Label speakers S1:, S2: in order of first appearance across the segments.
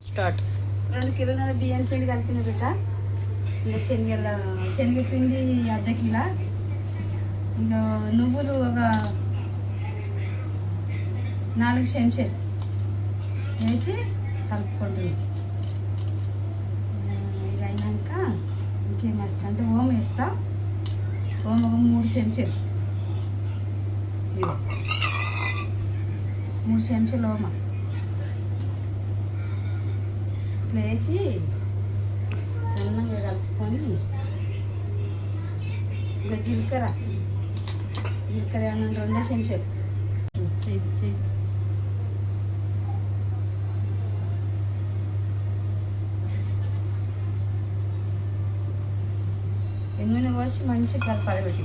S1: Start.
S2: 2 కిలోల బియ్యం పిండి కలిపిన బిడ్డ. ఇంకా శనగపిండి అర్ధ కిలో, ఇంకా నువ్వులు ఒక 4 చెంచాలు వేసి కలుపుకుంటుంది. ఇది అయినాక ఇంకేం వేస్తా అంటే ఓం వేస్తా. ఓం ఒక 3 చెంచాలు, 3 చెంచాలు ఓమ ఇట్లా వేసి సన్నగా కలుపుకొని, ఇంకా జీలకర్ర ఏమన్నా 2 చెంచాలు నూనె పోసి మంచిగా కలపాలి పెట్టి,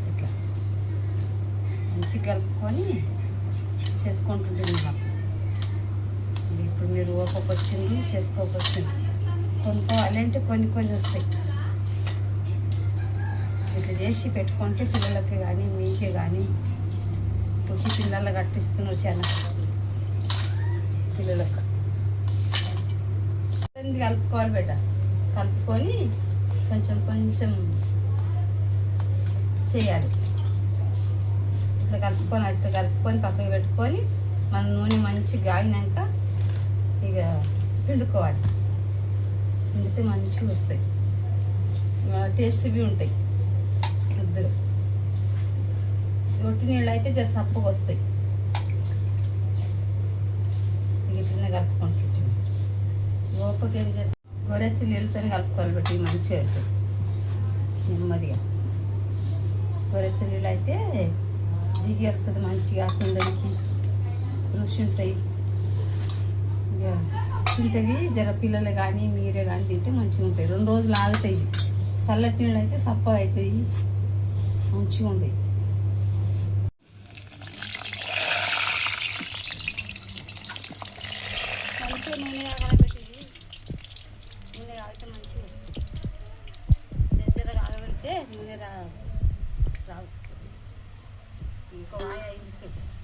S2: ఇట్లా మంచిగా కలుపుకొని చేసుకుంటుంటుంది. మాకు ఇప్పుడు మీరు ఓపకొచ్చింది చేసుకోకొచ్చింది కొంత అలాంటి కొన్ని వస్తాయి. ఇట్లా చేసి పెట్టుకుంటే పిల్లలకి కానీ మీకే కానీ పుట్టి పిల్లలు కట్టిస్తున్నారు చాలా పిల్లలకు. కలుపుకోవాలి బిడ్డ. కలుపుకొని కొంచెం చేయాలి. ఇట్లా కలుపుకొని పక్కకి పెట్టుకొని మన నూనె మంచిగా గాగినాక ఇక పిండుకోవాలి. పిండితే మంచిగా వస్తాయి, టేస్ట్వి ఉంటాయి. ముద్దుగా రొట్టి నీళ్ళు అయితే జర సప్పగా వస్తాయి. ఇట్లనే కలుపుకుంటుంటాం. ఓపకి ఏం చేస్తాం, గొరెచ్చి నీళ్ళతో కలుపుకోవాలి బట్టి మంచిగా అవుతుంది నెమ్మదిగా. గొరెచ్చి నీళ్ళు అయితే జిగి వస్తుంది మంచిగా, పిండనికి రుచి ఉంటాయి. ఇక తింటవి జర పిల్లలు కానీ మీరే కానీ తింటే మంచిగా ఉంటాయి. 2 రోజులు ఆగుతాయి. చల్లటి నీళ్ళు అయితే సప్పగా అవుతాయి, మంచిగా ఉంటాయి. మంచిగా నూనె కాగబెట్టేది, నూనె కాగితే మంచిగా వస్తుంది. జర కాగబెడితే నూనె రావు. ఇంకో వాయి 5 సెకండ్లు